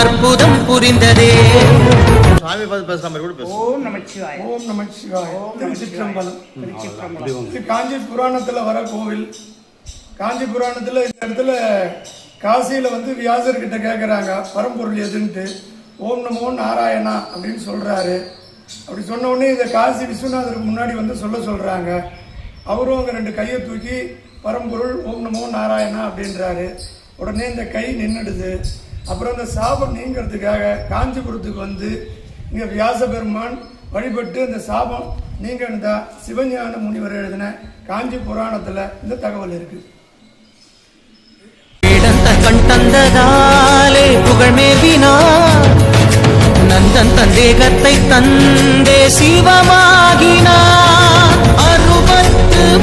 அற்புதம் புரிந்ததே. சாமி பார்த்து பேசுற மாதிரி கூட பேசு. ஓம் நமச்சிவாய. ஓம் நமச்சிவாய. திருச்சிற்றம்பலம். திருச்சிற்றம்பலம். இது காஞ்சி புராணத்தில் வர கோவில். காஞ்சி புராணத்தில் இந்த இடத்துல காசியில் வந்து வியாசர்கிட்ட கேட்குறாங்க பரம்பொருள் எதுன்ட்டு. ஓம் நமோ நாராயணா அப்படின்னு சொல்கிறாரு. அப்படி சொன்ன உடனே இதை காசி விஸ்வநாதருக்கு முன்னாடி வந்து சொல்கிறாங்க. அவரும் அங்கே 2 கையை தூக்கி பரம்பொருள் ஓம் நமோ நாராயணா அப்படின்றாரு. உடனே இந்த கை நின்றுடுது. அப்புறம் அந்த சாபம் நீங்கிறதுக்காக காஞ்சிபுரத்துக்கு வந்து இங்கே வியாச பெருமான் வழிபட்டு அந்த சாபம் நீங்கினதா சிவஞான முனிவர் எழுதின காஞ்சி புராணத்தில் இந்த தகவல் இருக்குது. கண் தந்ததாலே புகழ் மேவினார், நந்தன் தந்தேகத்தை தந்தே சிவமாகினார். 63